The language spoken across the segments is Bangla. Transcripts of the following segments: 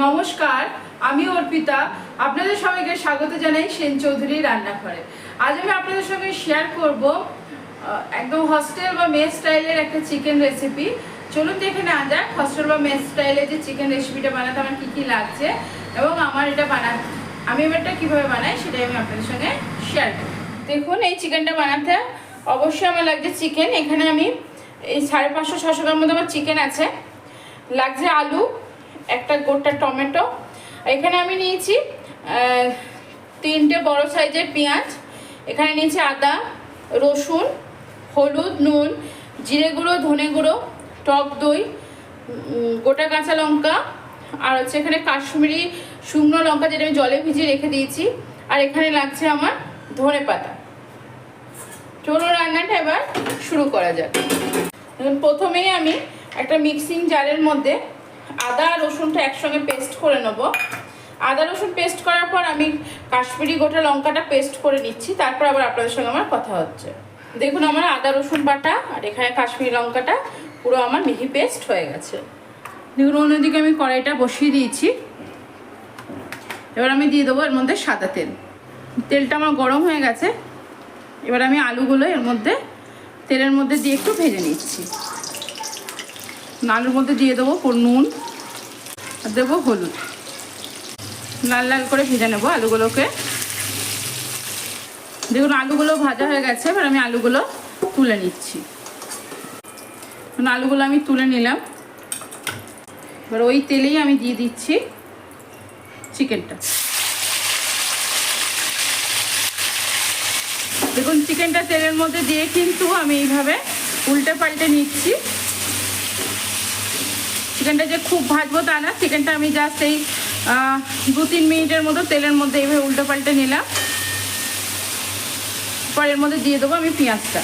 নমস্কার, আমি অর্পিতা। আপনাদের সবাইকে স্বাগত জানাই সেন চৌধুরী রান্নাঘরে। আজ আমি আপনাদের সঙ্গে শেয়ার করব একদম হস্টেল বা মেস স্টাইলের একটা চিকেন রেসিপি। চলুন দেখে নেওয়া যাক হস্টেল বা মেস স্টাইলের যে চিকেন রেসিপিটা বানাতে আমার কী কী লাগছে এবং আমার এটা আমি এটা কীভাবে বানাই সেটাই আমি আপনাদের সঙ্গে শেয়ার করি। দেখুন, এই চিকেনটা বানাতে অবশ্যই আমার লাগছে চিকেন। এখানে আমি এই 550-600 গ্রাম মতো আমার চিকেন আছে। লাগছে আলু, একটা গোটা টমেটো, এখানে আমি নিয়েছি 3টে বড় সাইজের পেঁয়াজ, এখানে নিয়েছি আদা, রসুন, হলুদ, নুন, জিরে গুঁড়ো, ধনে গুঁড়ো, টক দই, গোটা কাঁচা লঙ্কা, আর হচ্ছে এখানে কাশ্মীরি শুকনো লঙ্কা যেটা আমি জলে ভিজিয়ে রেখে দিয়েছি, আর এখানে লাগছে আমার ধনে পাতা। চলো রান্নাটা এবার শুরু করা যাক। প্রথমেই আমি একটা মিক্সিং জারের মধ্যে আদা আর রসুনটা একসঙ্গে পেস্ট করে নেব। আদা রসুন পেস্ট করার পর আমি কাশ্মীরি গোটা লঙ্কাটা পেস্ট করে নিচ্ছি, তারপর আবার আপনাদের সঙ্গে আমার কথা হচ্ছে। দেখুন, আমার আদা রসুন বাটা আর এখানে কাশ্মীরি লঙ্কাটা পুরো আমার মিহি পেস্ট হয়ে গেছে। দেখুন, অন্যদিকে আমি কড়াইটা বসিয়ে দিয়েছি। এবার আমি দিয়ে দেবো এর মধ্যে সাদা তেল। তেলটা আমার গরম হয়ে গেছে। এবার আমি আলুগুলো এর মধ্যে তেলের মধ্যে দিয়ে একটু ভেজে নিচ্ছি। আলুর মধ্যে দিয়ে দেবো নুন আর দেবো হলুদ, লাল লাল করে ভেজে নেবো আলুগুলোকে। দেখুন, আলুগুলো ভাজা হয়ে গেছে। এবার আমি আলুগুলো তুলে নিচ্ছি। আলুগুলো আমি তুলে নিলাম। এবার ওই তেলেই আমি দিয়ে দিচ্ছি চিকেনটা। দেখুন, চিকেনটা তেলের মধ্যে দিয়ে কিন্তু আমি এইভাবে উল্টে পাল্টে নিচ্ছি। চিকেনটা যে খুব ভাজবো তা না, চিকেনটা আমি জাস্ট এই 2-3 মিনিটের মতো তেলের মধ্যে এইভাবে উল্টে পাল্টে নিলাম। পর এর মধ্যে দিয়ে দেবো আমি পেঁয়াজটা।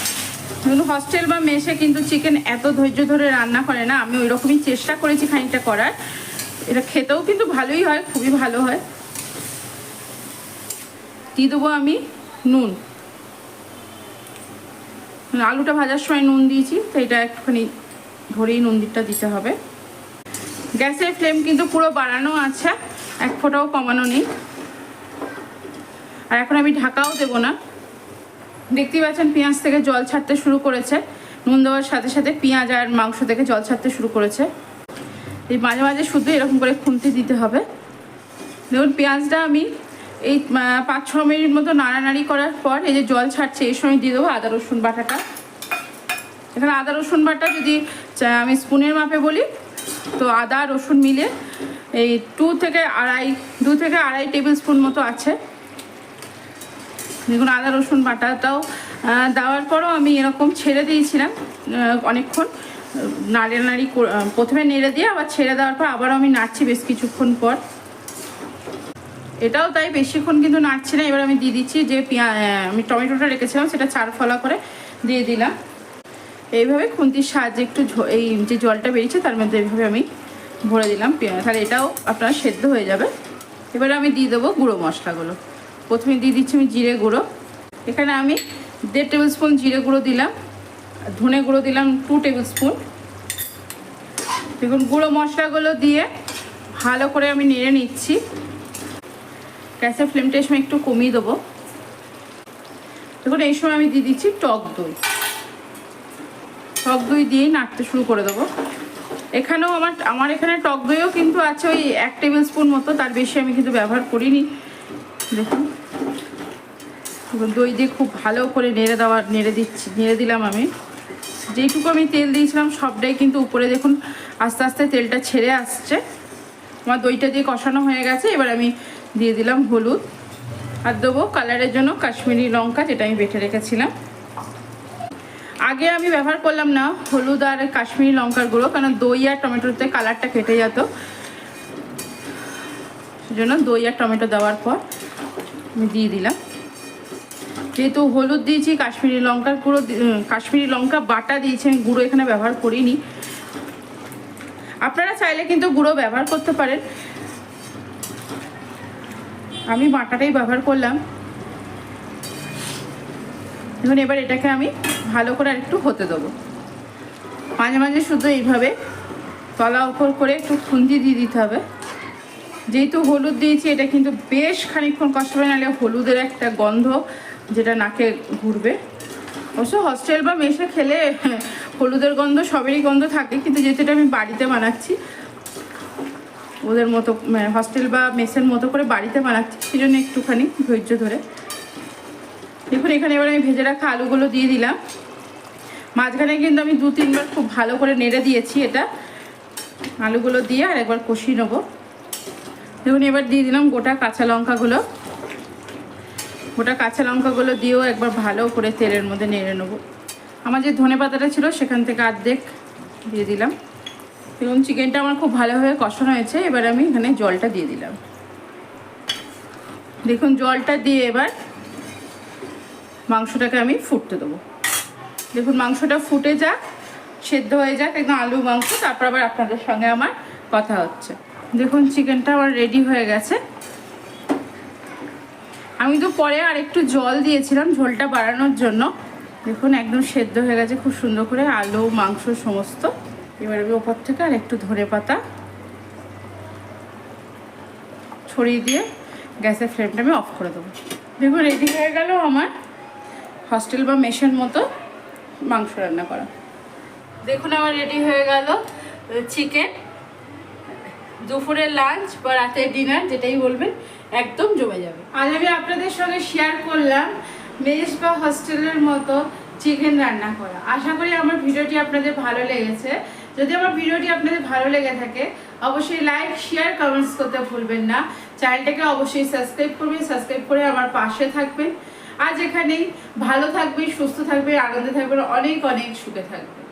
কিন্তু হস্টেল বা মেসে কিন্তু চিকেন এত ধৈর্য ধরে রান্না করে না, আমি ওই রকমই চেষ্টা করেছি খানিকটা করার। এটা খেতেও কিন্তু ভালোই হয়, খুবই ভালো হয়। দিয়ে দেবো আমি নুন। আলুটা ভাজার সময় নুন দিয়েছি, তো এটা একটুখানি ধরেই নুন দিতে হবে। গ্যাসের ফ্লেম কিন্তু পুরো বাড়ানো আছে, এক ফোঁটাও কমানো নেই। আর এখন আমি ঢাকাও দেবো না। দেখতেই পাচ্ছেন পেঁয়াজ থেকে জল ছাড়তে শুরু করেছে। নুন দেওয়ার সাথে সাথে পেঁয়াজ আর মাংস থেকে জল ছাড়তে শুরু করেছে। এই মাঝে মাঝে শুধু এরকম করে খুন্তি দিতে হবে। দেখুন, পেঁয়াজটা আমি এই 5-6 মিনিট মতো নাড়ানাড়ি করার পর এই যে জল ছাড়ছে, এই সময় দিয়ে দেবো আদা রসুন বাটাটা। এখানে আদা রসুন বাটা যদি আমি স্পুনের মাপে বলি তো আদা রসুন মিলে এই 2 থেকে আড়াই টেবিল স্পুন মতো আছে। দেখুন, আদা রসুন বাটাটাও দেওয়ার পরও আমি এরকম ছেড়ে দিয়েছিলাম অনেকক্ষণ। নাড়ানাড়ি প্রথমে নেড়ে দিয়ে আবার ছেড়ে দেওয়ার পর আবারও আমি নাড়ছি বেশ কিছুক্ষণ পর। এটাও তাই বেশিক্ষণ কিন্তু নাড়ছি না। এবার আমি দিয়ে দিচ্ছি যে আমি টমেটোটা রেখেছিলাম, সেটা 4 ফলা করে দিয়ে দিলাম। এইভাবে খুন্তির সাহায্যে একটু এই যে জলটা বেরিয়েছে তার মধ্যে এইভাবে আমি ভরে দিলাম, তাহলে এটাও আপনার সেদ্ধ হয়ে যাবে। এবারে আমি দিয়ে দেবো গুঁড়ো মশলাগুলো। প্রথমে দিয়ে দিচ্ছি আমি জিরে গুঁড়ো। এখানে আমি 1.5 টেবিল স্পুন জিরে গুঁড়ো দিলাম, ধনে গুঁড়ো দিলাম 2 টেবিল স্পুন। দেখুন, গুঁড়ো মশলাগুলো দিয়ে ভালো করে আমি নেড়ে নিচ্ছি। গ্যাসের ফ্লেমটা এই সময় একটু কমিয়ে দেবো। দেখুন, এই সময় আমি দিয়ে দিচ্ছি টক দই। টক দই দিয়েই নাড়তে শুরু করে দেবো। এখানেও আমার এখানে টক দইও কিন্তু আছে ওই 1 টেবিল স্পুন মতো, তার বেশি আমি কিন্তু ব্যবহার করিনি। দেখুন, দই দিয়ে খুব ভালো করে নেড়ে দিলাম আমি। যেইটুকু আমি তেল দিয়েছিলাম সবটাই কিন্তু উপরে দেখুন আস্তে আস্তে তেলটা ছেড়ে আসছে। আমার দইটা দিয়ে কষানো হয়ে গেছে। এবার আমি দিয়ে দিলাম হলুদ আর দেবো কালারের জন্য কাশ্মীরি লঙ্কা, যেটা আমি বেটে রেখেছিলাম। আগে আমি ব্যবহার করলাম না হলুদ আর কাশ্মীরি লঙ্কার গুঁড়ো, কারণ দই আর টমেটোতে কালারটা কেটে যেত। সেজন্য দই আর টমেটো দেওয়ার পর আমি দিয়ে দিলাম। যেহেতু হলুদ দিয়েছি, কাশ্মীরি লঙ্কার গুঁড়ো, কাশ্মীরি লঙ্কা বাটা দিয়েছি, আমি গুঁড়ো এখানে ব্যবহার করিনি। আপনারা চাইলে কিন্তু গুঁড়ো ব্যবহার করতে পারেন, আমি বাটাটাই ব্যবহার করলাম। এখন এবার এটাকে আমি ভালো করে একটু হতে দেবো। মাঝে মাঝে শুধু এইভাবে তলা উপর করে একটু খুন্তি দিয়ে দিতে হবে। যেহেতু হলুদ দিয়েছি, এটা কিন্তু বেশ খানিকক্ষণ কষাবে, নাহলে হলুদের একটা গন্ধ যেটা নাকে ঘুরবে। অবশ্য হস্টেল বা মেসে খেলে হলুদের গন্ধ সবেরই গন্ধ থাকে, কিন্তু যেহেতু এটা আমি বাড়িতে বানাচ্ছি, ওদের মতো হস্টেল বা মেসের মতো করে বাড়িতে বানাচ্ছি, সেই জন্য একটুখানি ধৈর্য ধরে। দেখুন এখানে এবার আমি ভেজে রাখা আলুগুলো দিয়ে দিলাম। মাঝখানে কিন্তু আমি 2-3 বার খুব ভালো করে নেড়ে দিয়েছি এটা। আলুগুলো দিয়ে আর একবার কষিয়ে নেবো। দেখুন এবার দিয়ে দিলাম গোটা কাঁচা লঙ্কাগুলো। গোটা কাঁচা লঙ্কাগুলো দিয়েও একবার ভালো করে তেলের মধ্যে নেড়ে নেবো। আমার যে ধনেপাতাটা ছিল সেখান থেকে অর্ধেক দিয়ে দিলাম। দেখুন চিকেনটা আমার খুব ভালোভাবে কষানো হয়েছে। এবার আমি এখানে জলটা দিয়ে দিলাম। দেখুন জলটা দিয়ে এবার মাংসটাকে আমি ফুটতে দেবো। দেখুন মাংসটা ফুটে যাক, সেদ্ধ হয়ে যাক একদম আলু মাংস, তারপর আবার আপনাদের সঙ্গে আমার কথা হচ্ছে। দেখুন চিকেনটা আমার রেডি হয়ে গেছে। আমি তো পরে আর একটু জল দিয়েছিলাম ঝোলটা বাড়ানোর জন্য। দেখুন একদম সেদ্ধ হয়ে গেছে খুব সুন্দর করে আলু মাংস সমস্ত। এবার আমি ওপর থেকে আর একটু ধনেপাতা ছড়িয়ে দিয়ে গ্যাসের ফ্লেমটা আমি অফ করে দেবো। দেখুন রেডি হয়ে গেল আমার হস্টেল বা মেসের মতো মাংস রান্না করা। দেখুন আমার রেডি হয়ে গেল চিকেন। দুপুরের লাঞ্চ বা রাতের ডিনার যেটাই বলবেন একদম জমে যাবে। আজ আমি আপনাদের সঙ্গে শেয়ার করলাম মেস বা হস্টেলের মতো চিকেন রান্না করা। আশা করি আমার ভিডিওটি আপনাদের ভালো লেগেছে। যদি আমার ভিডিওটি আপনাদের ভালো লেগে থাকে অবশ্যই লাইক শেয়ার কমেন্টস করতে ভুলবেন না। চ্যানেলটাকে অবশ্যই সাবস্ক্রাইব করবেন, সাবস্ক্রাইব করে আমার পাশে থাকবেন। আজ এখানেই, ভালো থাকবেন, সুস্থ থাকবেন, আনন্দে থাকবেন, অনেক অনেক সুখে থাকবেন।